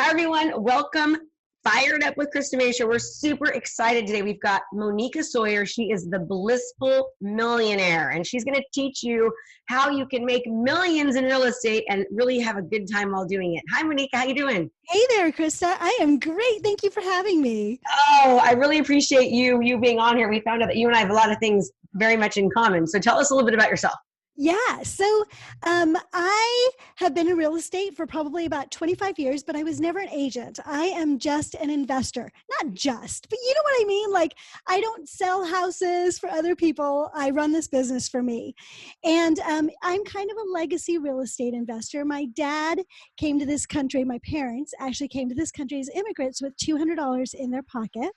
Hi, everyone. Welcome. Fired Up with Krista Mashore. We're super excited today. We've got Moneeka Sawyer. She is the Blissful Millionaire, and she's going to teach you how you can make millions in real estate and really have a good time while doing it. Hi, Moneeka. How you doing? Hey there, Krista. I am great. Thank you for having me. Oh, I really appreciate you being on here. We found out that you and I have a lot of things very much in common. So tell us a little bit about yourself. Yeah, so I have been in real estate for probably about 25 years, but I was never an agent. I am just an investor. Not just, but you know what I mean? Like, I don't sell houses for other people. I run this business for me. And I'm kind of a legacy real estate investor. My dad came to this country, my parents actually came to this country as immigrants with $200 in their pocket.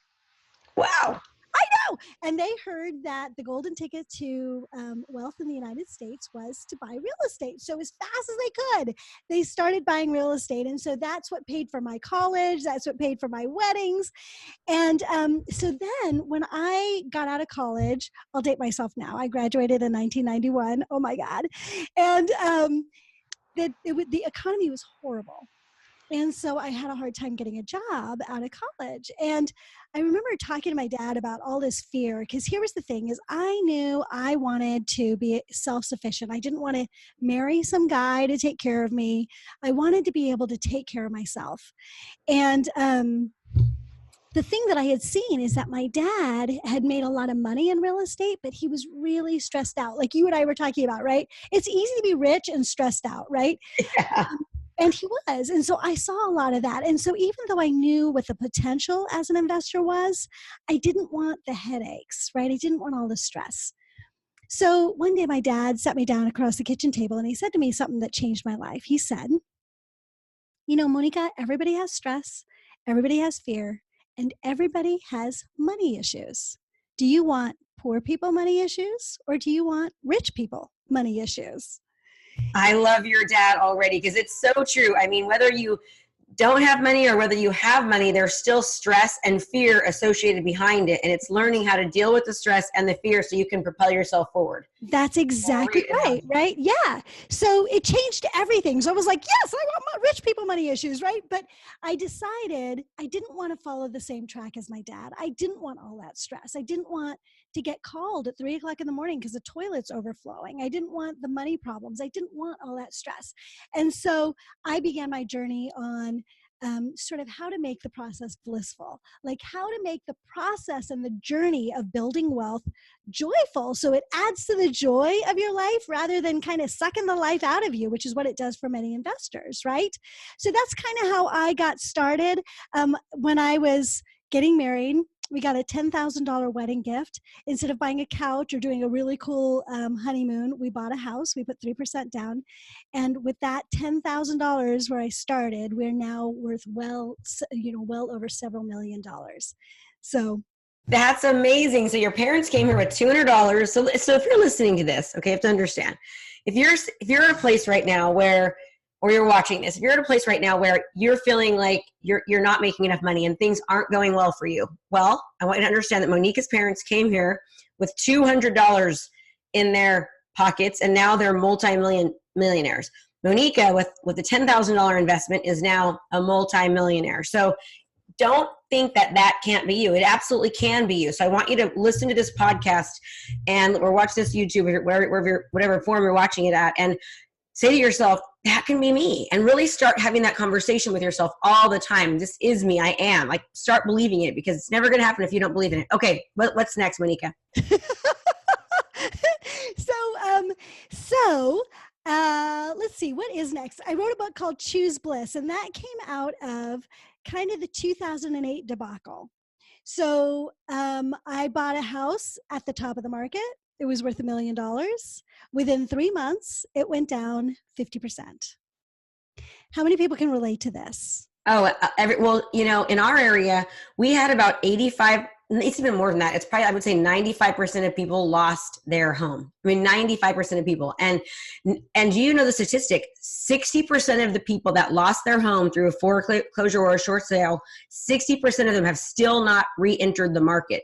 Wow. I know. And they heard that the golden ticket to wealth in the United States was to buy real estate. So as fast as they could, they started buying real estate. And so that's what paid for my college. That's what paid for my weddings. And so then when I got out of college, I'll date myself now. I graduated in 1991. Oh my God. And the economy was horrible. And so I had a hard time getting a job out of college. And I remember talking to my dad about all this fear, because here was the thing is I knew I wanted to be self-sufficient. I didn't want to marry some guy to take care of me. I wanted to be able to take care of myself. And the thing that I had seen is that my dad had made a lot of money in real estate, but he was really stressed out. Like you and I were talking about, right? It's easy to be rich and stressed out, right? Yeah. And he was. And so I saw a lot of that. And so even though I knew what the potential as an investor was, I didn't want the headaches, right? I didn't want all the stress. So one day my dad sat me down across the kitchen table and he said to me something that changed my life. He said, you know, Moneeka, everybody has stress, everybody has fear, and everybody has money issues. Do you want poor people money issues, or do you want rich people money issues? I love your dad already because it's so true. I mean, whether you don't have money or whether you have money, there's still stress and fear associated behind it. And it's learning how to deal with the stress and the fear so you can propel yourself forward. That's exactly right? Yeah. So it changed everything. So I was like, yes, I want rich people money issues, right? But I decided I didn't want to follow the same track as my dad. I didn't want all that stress. I didn't want to get called at 3 o'clock in the morning because the toilet's overflowing. I didn't want the money problems. I didn't want all that stress. And so I began my journey on sort of how to make the process blissful, like how to make the process and the journey of building wealth joyful. So it adds to the joy of your life rather than kind of sucking the life out of you, which is what it does for many investors, right? So that's kind of how I got started. When I was getting married, we got a $10,000 wedding gift. Instead of buying a couch or doing a really cool honeymoon, we bought a house. We put 3% down. And with that $10,000 where I started, we're now worth well over several $1 million. So that's amazing. So your parents came here with $200. So if you're listening to this, okay, you have to understand. If you're in a place right now where, or you're watching this, if you're at a place right now where you're feeling like you're not making enough money and things aren't going well for you, well, I want you to understand that Moneeka's parents came here with $200 in their pockets, and now they're millionaires. Moneeka, with the $10,000 investment, is now a multi-millionaire. So don't think that can't be you. It absolutely can be you. So I want you to listen to this podcast or watch this YouTube, whatever form you're watching it at, and say to yourself, that can be me, and really start having that conversation with yourself all the time. This is me. I am. Like, start believing it, because it's never going to happen if you don't believe in it. Okay, what's next, Moneeka? Let's see, what is next? I wrote a book called Choose Bliss, and that came out of kind of the 2008 debacle. So I bought a house at the top of the market. It was worth $1 million. Within 3 months, it went down 50%. How many people can relate to this? Oh, well, in our area, we had about 85, it's even more than that. It's probably, I would say 95% of people lost their home. I mean, 95% of people. And you know the statistic, 60% of the people that lost their home through a foreclosure or a short sale, 60% of them have still not re-entered the market.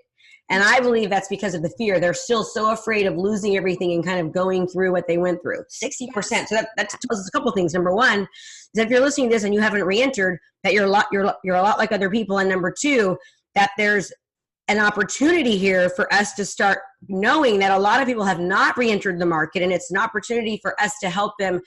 And I believe that's because of the fear. They're still so afraid of losing everything and kind of going through what they went through. 60%. So that tells us a couple things. Number one is that if you're listening to this and you haven't re-entered, that you're a lot like other people. And number two, that there's an opportunity here for us to start knowing that a lot of people have not re-entered the market, and it's an opportunity for us to help them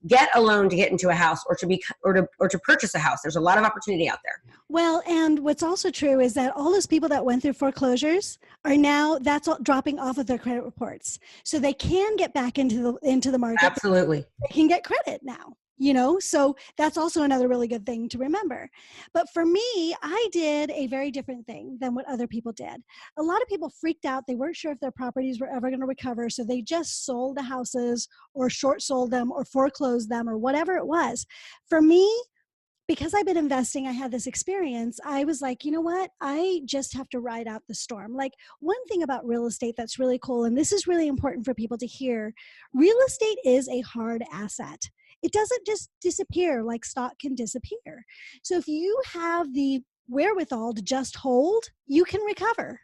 get a loan to get into a house or to purchase a house. There's a lot of opportunity out there. Well, and what's also true is that all those people that went through foreclosures are now, that's all dropping off of their credit reports. So they can get back into the market. Absolutely. They can get credit now. So that's also another really good thing to remember. But for me, I did a very different thing than what other people did. A lot of people freaked out. They weren't sure if their properties were ever going to recover. So they just sold the houses or short sold them or foreclosed them or whatever it was. For me, because I've been investing, I had this experience. I was like, you know what? I just have to ride out the storm. Like, one thing about real estate that's really cool, and this is really important for people to hear, real estate is a hard asset. It doesn't just disappear like stock can disappear. So if you have the wherewithal to just hold, you can recover.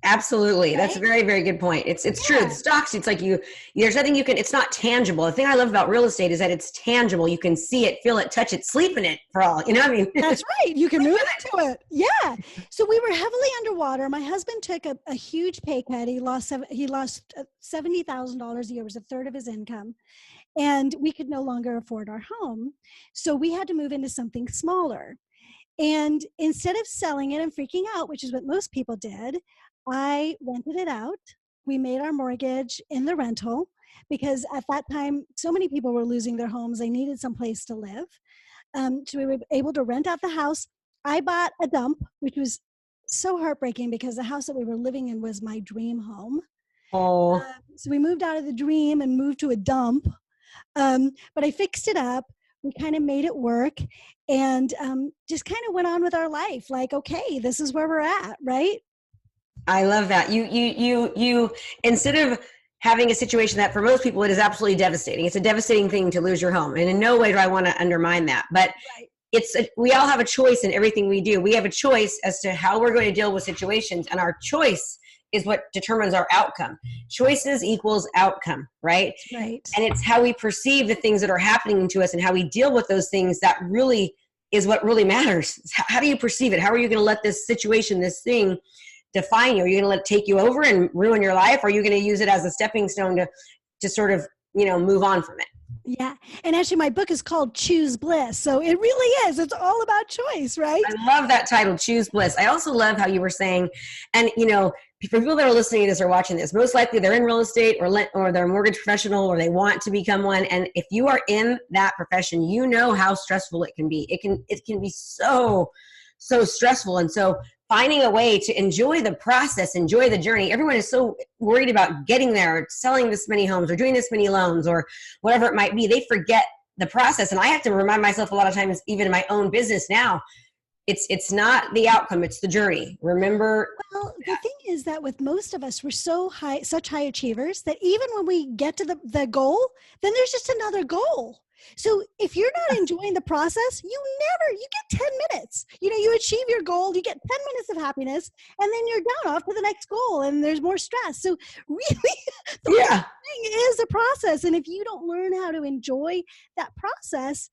Absolutely. Right? That's a very, very good point. It's true. The stocks, it's like there's nothing you can, it's not tangible. The thing I love about real estate is that it's tangible. You can see it, feel it, touch it, sleep in it for all, I mean. That's right. You can move into it. Yeah. So we were heavily underwater. My husband took a huge pay cut. He lost $70,000 a year. It was a third of his income. And we could no longer afford our home. So we had to move into something smaller. And instead of selling it and freaking out, which is what most people did, I rented it out. We made our mortgage in the rental because at that time, so many people were losing their homes. They needed some place to live. So we were able to rent out the house. I bought a dump, which was so heartbreaking because the house that we were living in was my dream home. Oh. So we moved out of the dream and moved to a dump. But I fixed it up. We kind of made it work and just kind of went on with our life. Like, okay, this is where we're at, right? I love that. You instead of having a situation that for most people it is absolutely devastating. It's a devastating thing to lose your home, and in no way do I want to undermine that. But right. We all have a choice in everything we do. We have a choice as to how we're going to deal with situations, and our choice is what determines our outcome. Choices equals outcome, right? Right. And it's how we perceive the things that are happening to us and how we deal with those things that really is what really matters. How do you perceive it? How are you going to let this situation, this thing, define you? Are you going to let it take you over and ruin your life? Or are you going to use it as a stepping stone to sort of, move on from it? Yeah. And actually my book is called Choose Bliss. So it really is. It's all about choice, right? I love that title, Choose Bliss. I also love how you were saying, and for people that are listening to this or watching this, most likely they're in real estate or they're a mortgage professional or they want to become one. And if you are in that profession, you know how stressful it can be. It can be so stressful. And so finding a way to enjoy the process, enjoy the journey. Everyone is so worried about getting there, selling this many homes or doing this many loans or whatever it might be. They forget the process. And I have to remind myself a lot of times, even in my own business now, it's not the outcome, it's the journey. Remember. Well, the thing is that with most of us, we're such high achievers that even when we get to the goal, then there's just another goal. So if you're not enjoying the process, you get 10 minutes. You achieve your goal, you get 10 minutes of happiness, and then you're down off to the next goal and there's more stress. So really, the whole thing is a process. And if you don't learn how to enjoy that process,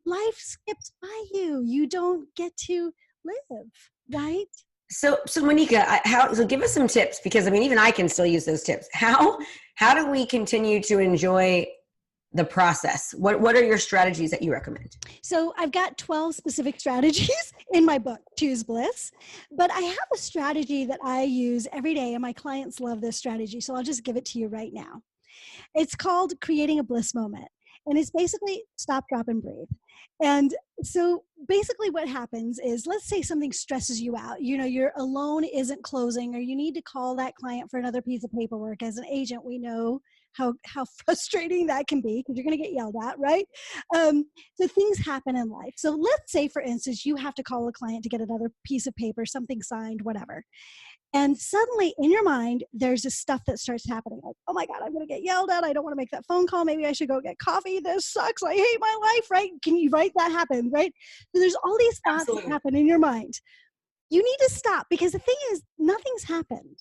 life skips by you. You don't get to live, right? So Moneeka, so give us some tips, because even I can still use those tips. How do we continue to enjoy the process? What are your strategies that you recommend? So I've got 12 specific strategies in my book, Choose Bliss, but I have a strategy that I use every day, and my clients love this strategy. So I'll just give it to you right now. It's called creating a bliss moment. And it's basically stop, drop, and breathe. And so basically what happens is, let's say something stresses you out. Your loan isn't closing, or you need to call that client for another piece of paperwork. As an agent, we know how frustrating that can be because you're going to get yelled at, right? So things happen in life. So let's say, for instance, you have to call a client to get another piece of paper, something signed, whatever. And suddenly in your mind, there's this stuff that starts happening. Like, oh my God, I'm going to get yelled at. I don't want to make that phone call. Maybe I should go get coffee. This sucks. I hate my life, right? Can you write that happen, right? So there's all these thoughts that happen in your mind. You need to stop, because the thing is, nothing's happened.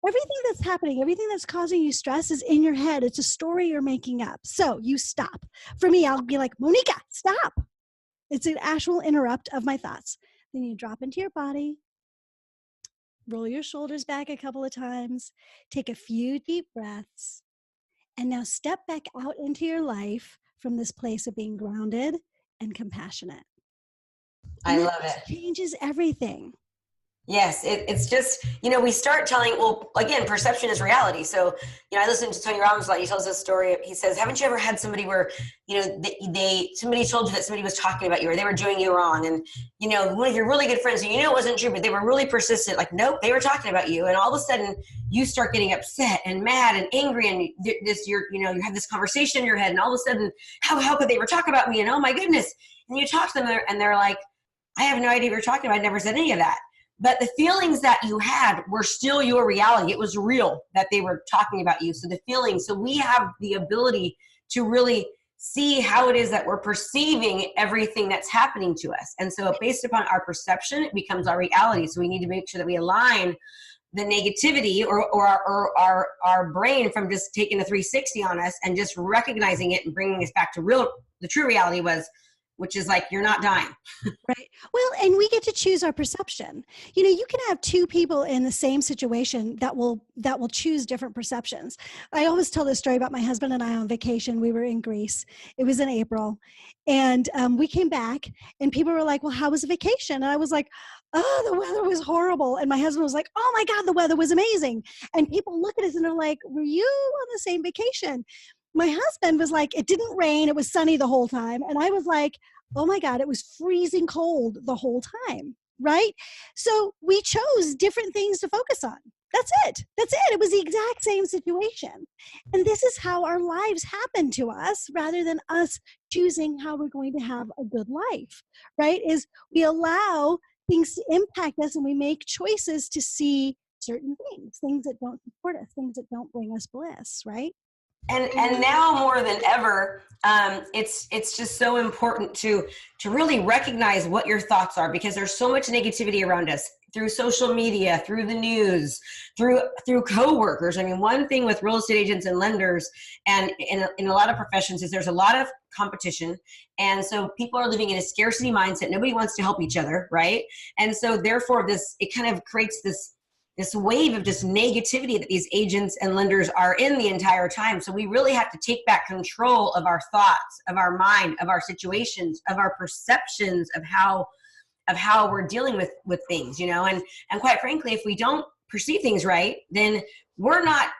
Everything that's happening, everything that's causing you stress is in your head. It's a story you're making up. So you stop. For me, I'll be like, Moneeka, stop. It's an actual interrupt of my thoughts. Then you drop into your body, roll your shoulders back a couple of times, take a few deep breaths, and now step back out into your life from this place of being grounded and compassionate. I And love it. Changes everything. Yes, it's just, we start telling, well, again, perception is reality. So, I listened to Tony Robbins a lot. He tells this story. He says, haven't you ever had somebody where, somebody told you that somebody was talking about you, or they were doing you wrong? And, one of your really good friends, it wasn't true, but they were really persistent. Like, nope, they were talking about you. And all of a sudden you start getting upset and mad and angry. And you have this conversation in your head, and all of a sudden, how could they were talking about me? And oh my goodness. And you talk to them and they're like, I have no idea what you're talking about. I never said any of that. But the feelings that you had were still your reality. It was real that they were talking about you. So the feelings, so we have the ability to really see how it is that we're perceiving everything that's happening to us. And so based upon our perception, it becomes our reality. So we need to make sure that we align the negativity or our brain from just taking a 360 on us and just recognizing it and bringing us back to the true reality which is like, you're not dying. Right. Well, and we get to choose our perception. You can have two people in the same situation that will choose different perceptions. I always tell this story about my husband and I on vacation. We were in Greece. It was in April. And we came back and people were like, well, how was the vacation? And I was like, oh, the weather was horrible. And my husband was like, oh my God, the weather was amazing. And people look at us and they're like, were you on the same vacation? My husband was like, it didn't rain. It was sunny the whole time. And I was like, oh my God, it was freezing cold the whole time, right? So we chose different things to focus on. That's it. It was the exact same situation. And this is how our lives happen to us, rather than us choosing how we're going to have a good life, right? Is we allow things to impact us and we make choices to see certain things that don't support us, things that don't bring us bliss, right? And now more than ever, it's just so important to really recognize what your thoughts are, because there's so much negativity around us through social media, through the news, through coworkers. I mean, one thing with real estate agents and lenders and in a lot of professions is there's a lot of competition. And so people are living in a scarcity mindset. Nobody wants to help each other, right? And so therefore it kind of creates this wave of just negativity that these agents and lenders are in the entire time. So we really have to take back control of our thoughts, of our mind, of our situations, of our perceptions of how we're dealing with things, and quite frankly, if we don't perceive things right, then we're not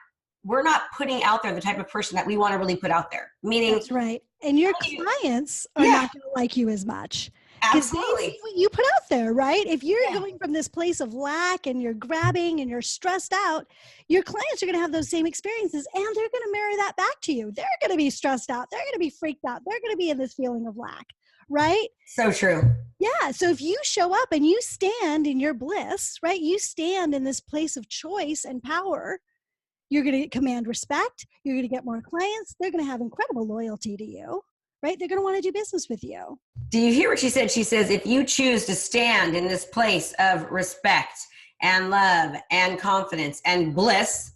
putting out there the type of person that we want to really put out there. Meaning, that's right. And your clients are not going to like you as much. Absolutely. They see what you put out there, right? If you're going from this place of lack and you're grabbing and you're stressed out, your clients are going to have those same experiences and they're going to mirror that back to you. They're going to be stressed out. They're going to be freaked out. They're going to be in this feeling of lack, right? So true. Yeah. So if you show up and you stand in your bliss, right? You stand in this place of choice and power, you're going to command respect. You're going to get more clients. They're going to have incredible loyalty to you. Right? They're going to want to do business with you. Do you hear what she said? She says, if you choose to stand in this place of respect and love and confidence and bliss,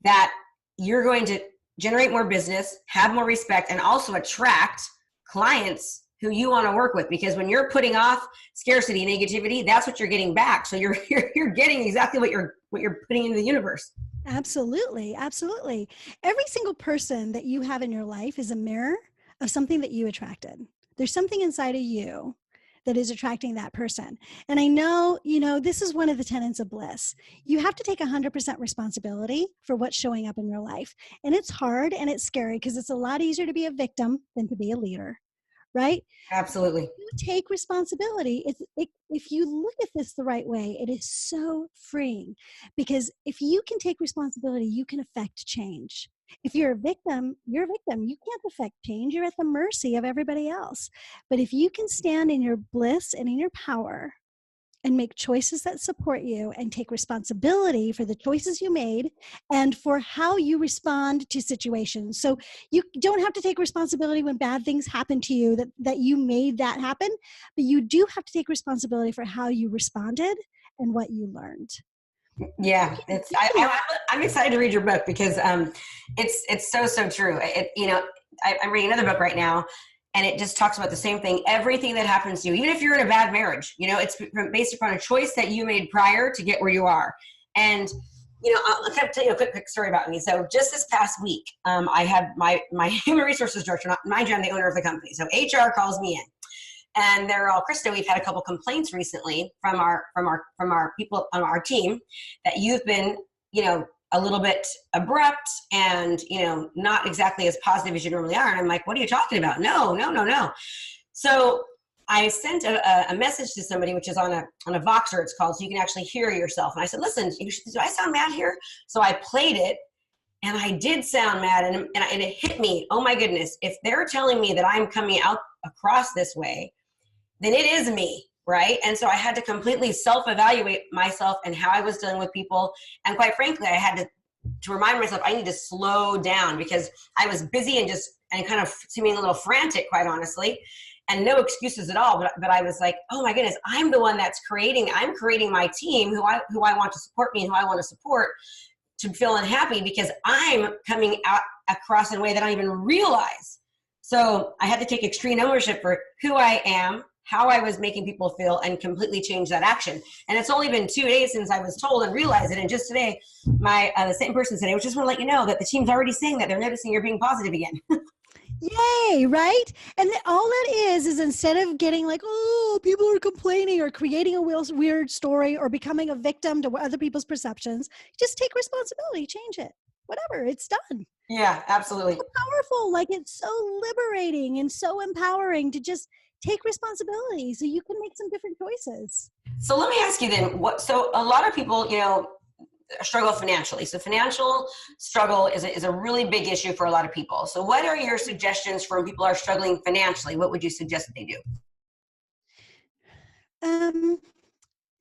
that you're going to generate more business, have more respect, and also attract clients who you want to work with. Because when you're putting off scarcity, negativity, that's what you're getting back. So you're getting exactly what you're putting into the universe. Absolutely. Absolutely. Every single person that you have in your life is a mirror of something that you attracted. There's something inside of you that is attracting that person. And I know, this is one of the tenets of bliss. You have to take 100% responsibility for what's showing up in your life. And it's hard and it's scary because it's a lot easier to be a victim than to be a leader, right? Absolutely. If you take responsibility, if you look at this the right way, it is so freeing, because if you can take responsibility, you can affect change. If you're a victim, you're a victim. You can't affect change. You're at the mercy of everybody else. But if you can stand in your bliss and in your power and make choices that support you and take responsibility for the choices you made and for how you respond to situations. So you don't have to take responsibility when bad things happen to you that you made that happen, but you do have to take responsibility for how you responded and what you learned. Yeah, I'm excited to read your book because it's so true. I'm reading another book right now, and it just talks about the same thing. Everything that happens to you, even if you're in a bad marriage, it's based upon a choice that you made prior to get where you are. And I'll kind of tell you a quick story about me. So just this past week, I had my human resources director, mind you, I'm the owner of the company. So HR calls me in. And they're all, Krista, we've had a couple complaints recently from our people on our team that you've been, a little bit abrupt and, not exactly as positive as you normally are. And I'm like, what are you talking about? No. So I sent a message to somebody, which is on a Voxer, it's called, so you can actually hear yourself. And I said, listen, do I sound mad here? So I played it. And I did sound mad, and it hit me. Oh my goodness. If they're telling me that I'm coming out across this way, then it is me, right? And so I had to completely self-evaluate myself and how I was dealing with people. And quite frankly, I had to remind myself I need to slow down because I was busy and kind of seeming a little frantic, quite honestly, and no excuses at all. But I was like, oh my goodness, I'm the one that's creating my team who I want to support me and who I want to support to feel unhappy because I'm coming out across in a way that I don't even realize. So I had to take extreme ownership for who I am, how I was making people feel, and completely change that action. And it's only been 2 days since I was told and realized it. And just today, the same person said, I just want to let you know that the team's already saying that they're noticing you're being positive again. Yay, right? And all that is instead of getting like, oh, people are complaining or creating a weird story or becoming a victim to other people's perceptions, just take responsibility, change it, whatever, it's done. Yeah, absolutely. It's so powerful. Like, it's so liberating and so empowering to just take responsibility so you can make some different choices. So let me ask you then, so a lot of people, struggle financially. So financial struggle is a really big issue for a lot of people. So what are your suggestions for when people are struggling financially? What would you suggest that they do?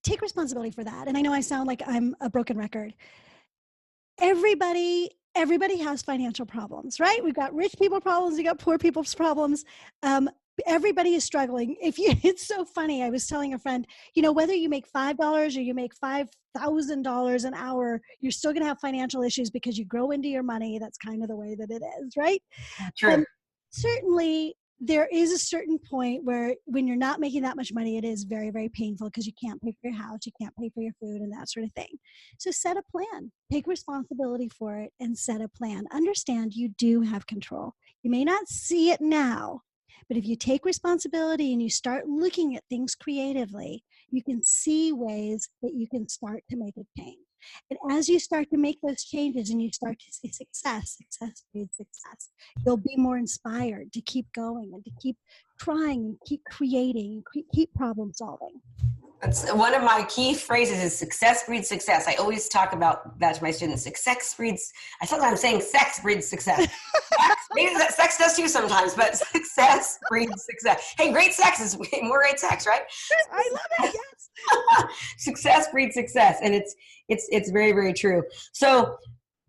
Take responsibility for that. And I know I sound like I'm a broken record. Everybody has financial problems, right? We've got rich people problems. We got poor people's problems. Everybody is struggling. It's so funny. I was telling a friend, whether you make $5 or you make $5,000 an hour, you're still going to have financial issues because you grow into your money. That's kind of the way that it is, right? True. Certainly, there is a certain point where when you're not making that much money, it is very, very painful because you can't pay for your house, you can't pay for your food and that sort of thing. So set a plan, take responsibility for it and set a plan. Understand you do have control. You may not see it now, but if you take responsibility and you start looking at things creatively, you can see ways that you can start to make a change. And as you start to make those changes and you start to see success breeds success, you'll be more inspired to keep going and to keep trying and keep creating and keep problem solving. That's one of my key phrases is success breeds success. I always talk about that to my students. I sometimes saying sex breeds success. Maybe sex does too sometimes, but success breeds success. Hey, great sex is more great sex, right? I love it, yes. Success breeds success. And it's very, very true. So,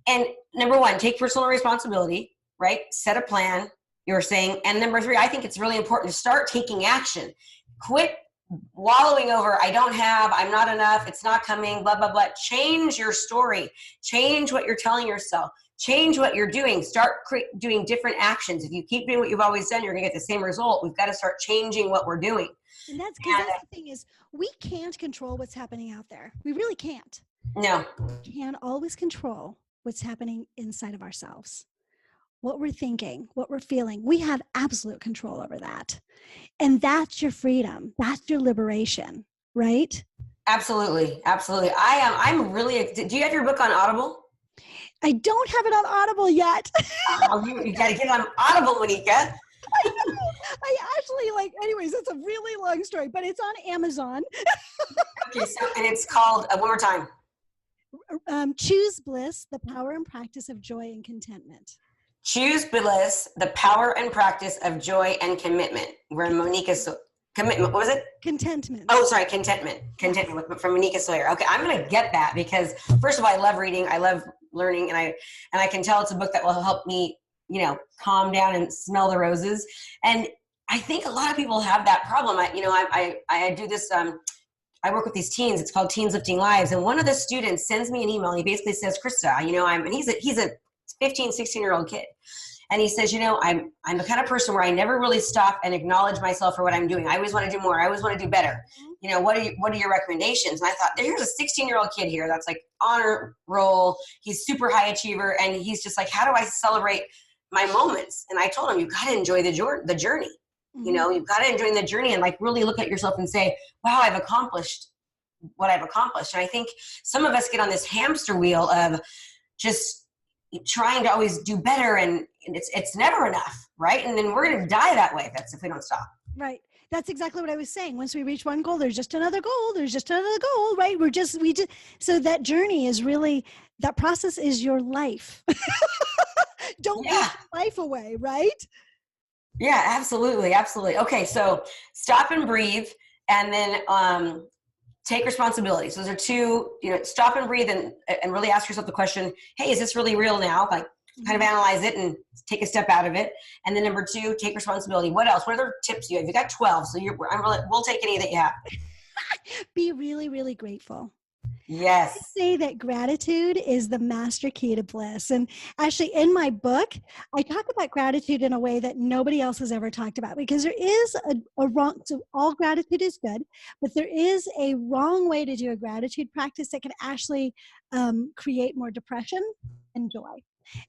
and number one, take personal responsibility, right? Set a plan, you're saying. And number three, I think it's really important to start taking action. Quit wallowing over, I'm not enough, it's not coming, blah, blah, blah. Change your story. Change what you're telling yourself. Change what you're doing. Start doing different actions. If you keep doing what you've always done, you're going to get the same result. We've got to start changing what we're doing. And that's because the thing is, we can't control what's happening out there. We really can't. No. We can always control what's happening inside of ourselves. What we're thinking, what we're feeling. We have absolute control over that. And that's your freedom. That's your liberation, right? Absolutely. Absolutely. I'm really, do you have your book on Audible? I don't have it on Audible yet. Oh, you got to get on Audible, Moneeka. I actually anyways, it's a really long story, but it's on Amazon. Okay, and it's called, one more time. Choose Bliss, the Power and Practice of Joy and Contentment. Choose Bliss, the Power and Practice of Joy and Commitment. We're Moneeka Commitment. What was it? Contentment. Oh, sorry. Contentment. Contentment from Moneeka Sawyer. Okay. I'm going to get that because first of all, I love reading. I love learning. And I can tell it's a book that will help me, calm down and smell the roses. And I think a lot of people have that problem. I do this, I work with these teens. It's called Teens Lifting Lives. And one of the students sends me an email. And he basically says, Krista, and he's a 15, 16-year-old kid. And he says, I'm the kind of person where I never really stop and acknowledge myself for what I'm doing. I always want to do more. I always want to do better. What are your recommendations? And I thought, here's a 16-year-old kid here that's like honor roll. He's super high achiever. And he's just like, how do I celebrate my moments? And I told him, you've got to enjoy the journey. You've got to enjoy the journey and like really look at yourself and say, wow, I've accomplished what I've accomplished. And I think some of us get on this hamster wheel of just trying to always do better, and it's never enough, right? And then we're going to die that way if we don't stop. Right. That's exactly what I was saying. Once we reach one goal, there's just another goal. There's just another goal, right? So that journey is really, that process is your life. Don't give your life away, right? Yeah, absolutely. Absolutely. Okay. So stop and breathe, and then, take responsibility. So those are two, stop and breathe and really ask yourself the question, hey, is this really real now? Like kind of analyze it and take a step out of it. And then number two, take responsibility. What else? What other tips do you have? You got 12. So we'll take any that you have. Be really, really grateful. Yes. I say that gratitude is the master key to bliss. And actually in my book, I talk about gratitude in a way that nobody else has ever talked about, because there is a wrong, so all gratitude is good, but there is a wrong way to do a gratitude practice that can actually create more depression and joy.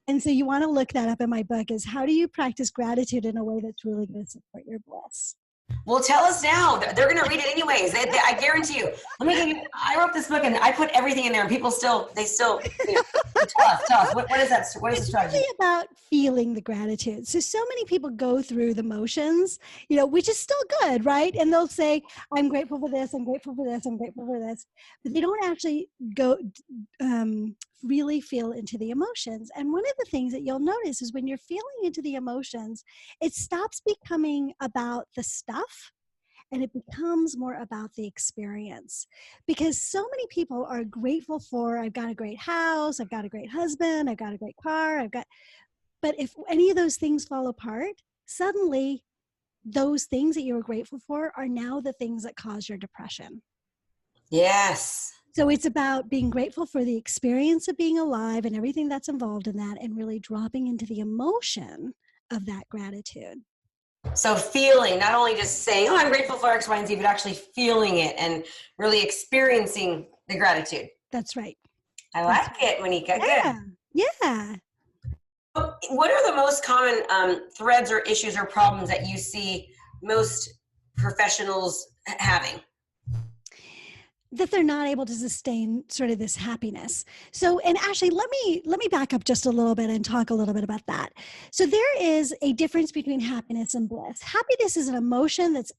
And so you want to look that up in my book, is how do you practice gratitude in a way that's really going to support your bliss? Well, tell us now. They're going to read it anyways. I guarantee you. I wrote this book and I put everything in there, and people still, tell us. What is that? What is the strategy? It's really about feeling the gratitude. So many people go through the motions, which is still good, right? And they'll say, I'm grateful for this, I'm grateful for this, I'm grateful for this. But they don't actually go really feel into the emotions. And one of the things that you'll notice is when you're feeling into the emotions, it stops becoming about the stuff and it becomes more about the experience. Because so many people are grateful for, I've got a great house, I've got a great husband, I've got a great car, but if any of those things fall apart, suddenly those things that you were grateful for are now the things that cause your depression. Yes. So it's about being grateful for the experience of being alive and everything that's involved in that, and really dropping into the emotion of that gratitude. So feeling, not only just saying, I'm grateful for X, Y, and Z, but actually feeling it and really experiencing the gratitude. That's right. I like it, Moneeka. Yeah. Good. Yeah. What are the most common threads or issues or problems that you see most professionals having? That they're not able to sustain sort of this happiness. So, and actually, let me back up just a little bit and talk a little bit about that. So there is a difference between happiness and bliss. Happiness is an emotion that's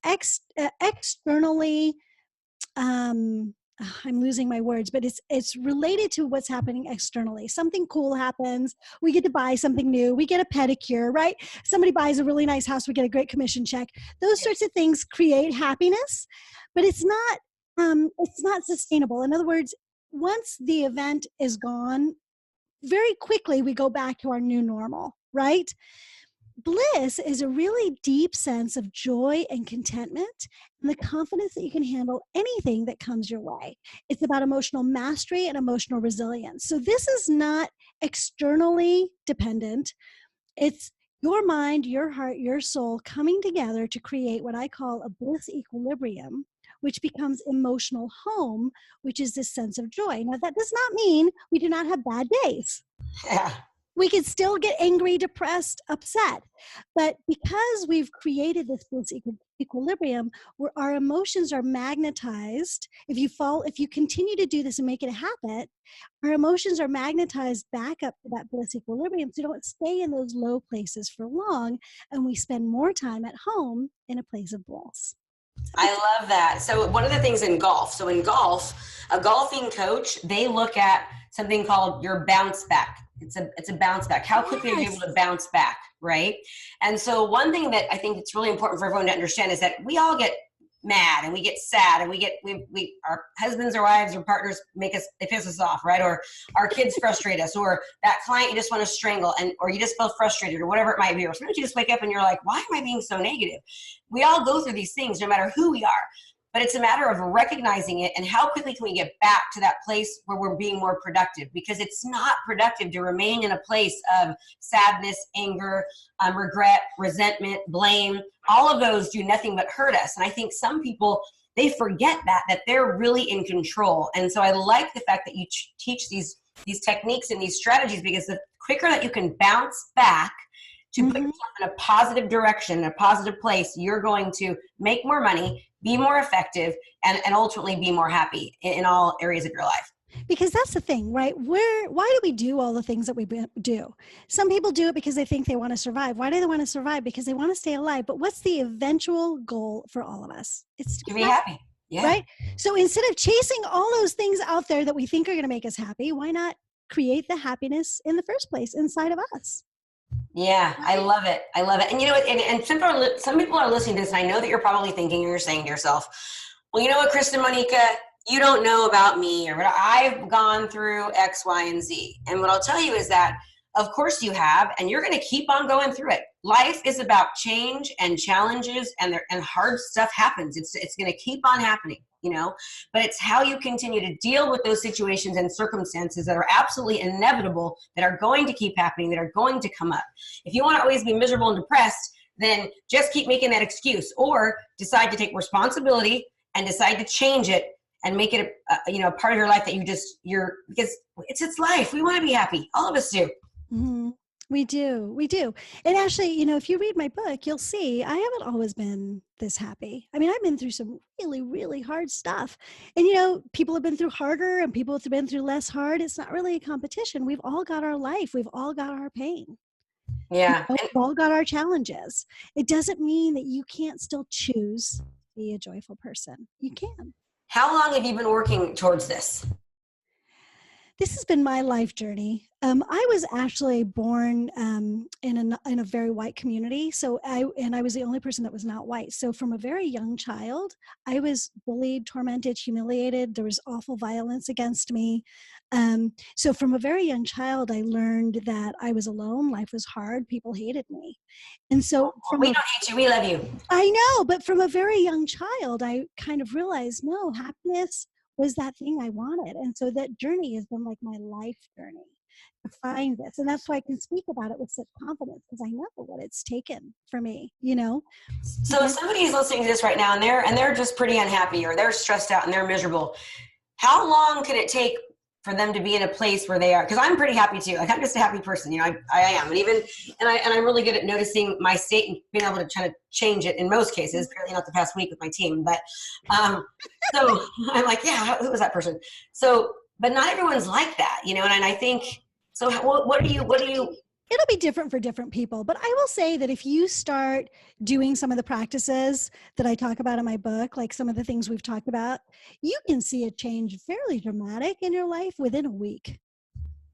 externally, I'm losing my words, but it's related to what's happening externally. Something cool happens. We get to buy something new. We get a pedicure, right? Somebody buys a really nice house. We get a great commission check. Those sorts of things create happiness, but it's not sustainable. In other words, once the event is gone, very quickly we go back to our new normal, right? Bliss is a really deep sense of joy and contentment and the confidence that you can handle anything that comes your way. It's about emotional mastery and emotional resilience. So this is not externally dependent. It's your mind, your heart, your soul coming together to create what I call a bliss equilibrium, which becomes emotional home, which is this sense of joy. Now, that does not mean we do not have bad days. Yeah. We can still get angry, depressed, upset. But because we've created this bliss equilibrium where our emotions are magnetized, if you continue to do this and make it a habit, our emotions are magnetized back up to that bliss equilibrium, so don't stay in those low places for long, and we spend more time at home in a place of bliss. I love that. So one of the things in golf, a golfing coach, they look at something called your bounce back. It's a bounce back. How quickly are you able to bounce back, right? And so one thing that I think it's really important for everyone to understand is that we all get mad and we get sad and our husbands or wives or partners they piss us off, right? Or our kids frustrate us, or that client you just want to strangle, or you just feel frustrated, or whatever it might be. Or sometimes you just wake up and you're like, why am I being so negative? We all go through these things no matter who we are. But it's a matter of recognizing it and how quickly can we get back to that place where we're being more productive, because it's not productive to remain in a place of sadness, anger, regret, resentment, blame. All of those do nothing but hurt us. And I think some people, they forget that they're really in control. And so I like the fact that you teach these techniques and these strategies, because the quicker that you can bounce back to put yourself in a positive direction, a positive place, you're going to make more money, be more effective, and ultimately be more happy in all areas of your life. Because that's the thing, right? Why do we do all the things that we do? Some people do it because they think they want to survive. Why do they want to survive? Because they want to stay alive. But what's the eventual goal for all of us? It's to be happy. Yeah. Right? So instead of chasing all those things out there that we think are going to make us happy, why not create the happiness in the first place inside of us? Yeah, I love it. I love it. And you know what? And some people are listening to this, and I know that you're probably thinking, you're saying to yourself, well, you know what, Krista, Moneeka, you don't know about me, or what I've gone through X, Y, and Z. And what I'll tell you is that, of course you have, and you're going to keep on going through it. Life is about change and challenges, and hard stuff happens. It's going to keep on happening, you know, but it's how you continue to deal with those situations and circumstances that are absolutely inevitable, that are going to keep happening, that are going to come up. If you want to always be miserable and depressed, then just keep making that excuse, or decide to take responsibility and decide to change it and make it a part of your life that because it's life. We want to be happy. All of us do. Mm-hmm. We do. And actually, if you read my book, you'll see I haven't always been this happy. I mean, I've been through some really, really hard stuff. And, people have been through harder and people have been through less hard. It's not really a competition. We've all got our life. We've all got our pain. Yeah. We've all got our challenges. It doesn't mean that you can't still choose to be a joyful person. You can. How long have you been working towards this? This has been my life journey. I was actually born in a very white community. So I was the only person that was not white. So from a very young child, I was bullied, tormented, humiliated. There was awful violence against me. So from a very young child, I learned that I was alone. Life was hard. People hated me. And so we don't hate you. We love you. I know. But from a very young child, I kind of realized, no, happiness was that thing I wanted. And so that journey has been like my life journey to find this. And that's why I can speak about it with such confidence, because I know what it's taken for me, So if somebody is listening to this right now and they're just pretty unhappy, or they're stressed out and they're miserable, how long can it take for them to be in a place where they are? Because I'm pretty happy too. Like, I'm just a happy person, I am. And I'm really good at noticing my state and being able to try to change it in most cases, apparently not the past week with my team. But so I'm like, yeah, who was that person? So, but not everyone's like that, and I think, so what do you, it'll be different for different people. But I will say that if you start doing some of the practices that I talk about in my book, like some of the things we've talked about, you can see a change fairly dramatic in your life within a week.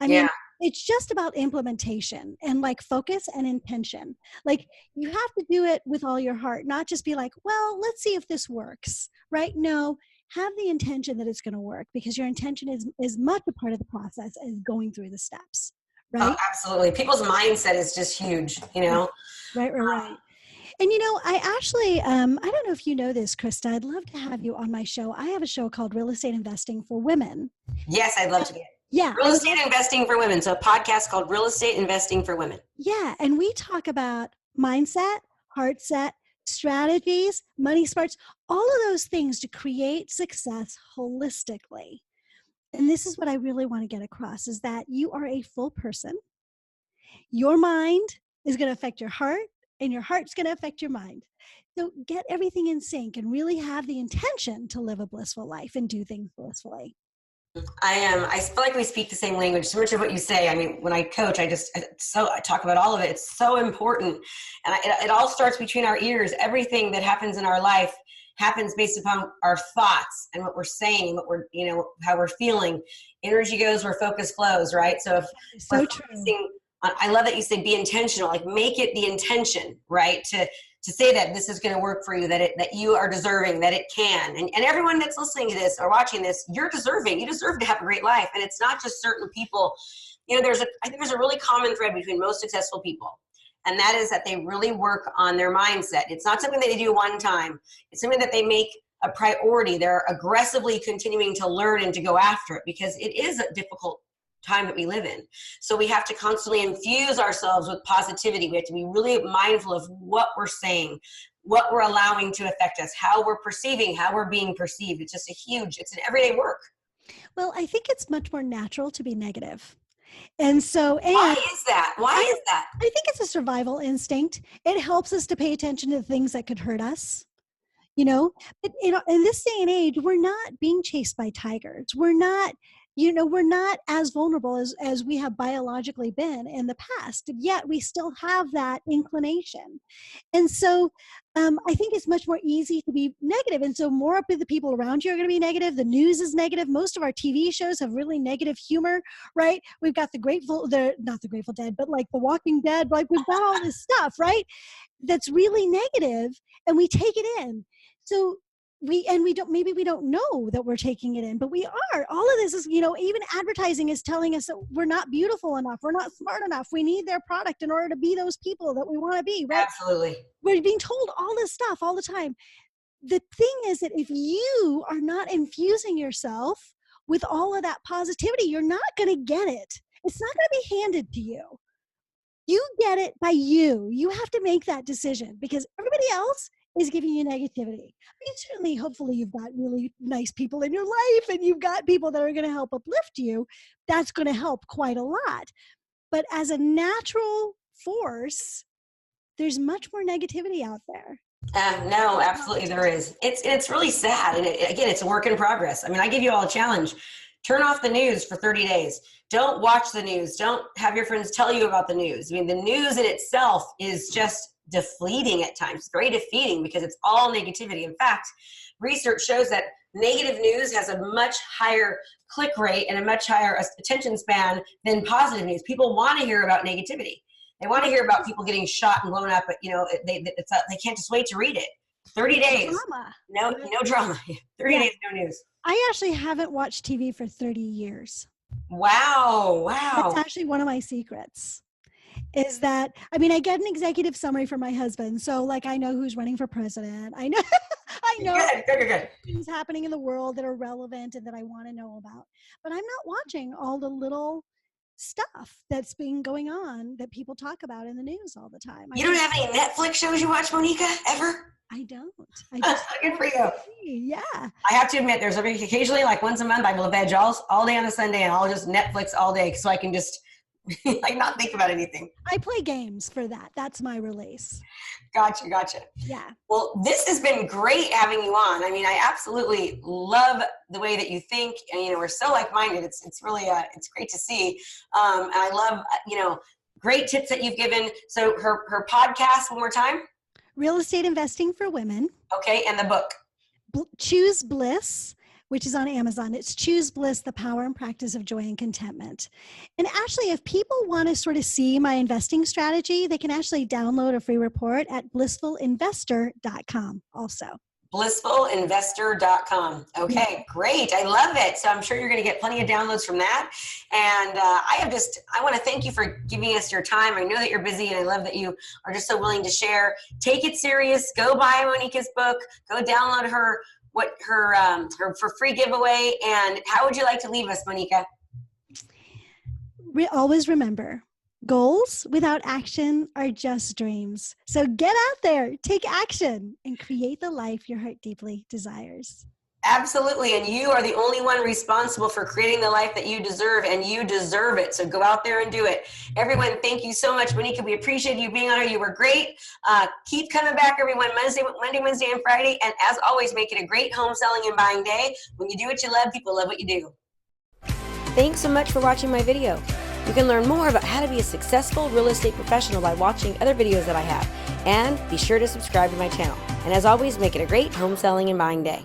I mean, it's just about implementation and like focus and intention. Like, you have to do it with all your heart, not just be like, well, let's see if this works, right? No, have the intention that it's going to work, because your intention is much a part of the process as going through the steps. Right? Oh, absolutely. People's mindset is just huge, Right. And, I actually, I don't know if you know this, Krista, I'd love to have you on my show. I have a show called Real Estate Investing for Women. Yes, I'd love to be. Yeah. Real Estate Investing for Women. So a podcast called Real Estate Investing for Women. Yeah. And we talk about mindset, heart set, strategies, money smarts, all of those things to create success holistically. And this is what I really want to get across, is that you are a full person. Your mind is going to affect your heart, and your heart's going to affect your mind. So get everything in sync and really have the intention to live a blissful life and do things blissfully. I feel like we speak the same language. So much of what you say, I mean, when I coach, I talk about all of it. It's so important. And it all starts between our ears. Everything that happens in our life happens based upon our thoughts and what we're saying, what we're, how we're feeling. Energy goes where focus flows, right? So if so true. I love that you say be intentional, like make it the intention, right? to say that this is going to work for you, that you are deserving, that it can. And everyone that's listening to this or watching this, you're deserving. You deserve to have a great life. And it's not just certain people. I think there's a really common thread between most successful people. And that is that they really work on their mindset. It's not something that they do one time. It's something that they make a priority. They're aggressively continuing to learn and to go after it, because it is a difficult time that we live in. So we have to constantly infuse ourselves with positivity. We have to be really mindful of what we're saying, what we're allowing to affect us, how we're perceiving, how we're being perceived. It's just it's an everyday work. Well, I think it's much more natural to be negative. And why is that? I think it's a survival instinct. It helps us to pay attention to the things that could hurt us. But in this day and age, we're not being chased by tigers. We're not as vulnerable as we have biologically been in the past, yet we still have that inclination. And so I think it's much more easy to be negative. And so more of the people around you are going to be negative. The news is negative. Most of our TV shows have really negative humor, right? We've got not the Grateful Dead, but like The Walking Dead, like we've got all this stuff, right? That's really negative, and we take it in. So we don't know that we're taking it in, but we are. All of this is, even advertising is telling us that we're not beautiful enough. We're not smart enough. We need their product in order to be those people that we want to be, right? Absolutely. We're being told all this stuff all the time. The thing is that if you are not infusing yourself with all of that positivity, you're not going to get it. It's not going to be handed to you. You get it by you. You have to make that decision, because everybody else is giving you negativity. Certainly, hopefully you've got really nice people in your life, and you've got people that are going to help uplift you. That's going to help quite a lot. But as a natural force, there's much more negativity out there. No, absolutely there is. It's really sad. And again, it's a work in progress. I mean, I give you all a challenge. Turn off the news for 30 days. Don't watch the news. Don't have your friends tell you about the news. I mean, the news in itself is just deflating at times. It's very defeating because it's all negativity. In fact, research shows that negative news has a much higher click rate and a much higher attention span than positive news. People want to hear about negativity. They want to hear about people getting shot and blown up, but they can't just wait to read it. 30 days. No drama. 30 days, no news. I actually haven't watched TV for 30 years. Wow. That's actually one of my secrets. Is that, I get an executive summary from my husband. So like, I know who's running for president. I know Good. things happening in the world that are relevant and that I want to know about. But I'm not watching all the little stuff that's been going on that people talk about in the news all the time. You don't have any Netflix shows you watch, Moneeka, ever? I don't. I just Good for you. Yeah. I have to admit, there's occasionally, like once a month, I will veg all day on a Sunday, and I'll just Netflix all day so I can just not think about anything. I play games for that. That's my release. Gotcha. Yeah. Well, this has been great having you on. I absolutely love the way that you think, and we're so like-minded. It's really it's great to see. And I love great tips that you've given. So her podcast, one more time. Real Estate Investing for Women. Okay, and the book. Choose Bliss, which is on Amazon. It's Choose Bliss, The Power and Practice of Joy and Contentment. And actually, if people want to sort of see my investing strategy, they can actually download a free report at blissfulinvestor.com also. Blissfulinvestor.com. Okay, great. I love it. So I'm sure you're going to get plenty of downloads from that. And I want to thank you for giving us your time. I know that you're busy, and I love that you are just so willing to share. Take it serious. Go buy Moneeka's book. Go download her for free giveaway. And how would you like to leave us, Moneeka? Always remember, goals without action are just dreams. So get out there, take action, and create the life your heart deeply desires. Absolutely. And you are the only one responsible for creating the life that you deserve, and you deserve it. So go out there and do it. Everyone, thank you so much, Moneeka. We appreciate you being on here. You were great. Keep coming back, everyone, Monday, Wednesday, and Friday. And as always, make it a great home selling and buying day. When you do what you love, people love what you do. Thanks so much for watching my video. You can learn more about how to be a successful real estate professional by watching other videos that I have. And be sure to subscribe to my channel. And as always, make it a great home selling and buying day.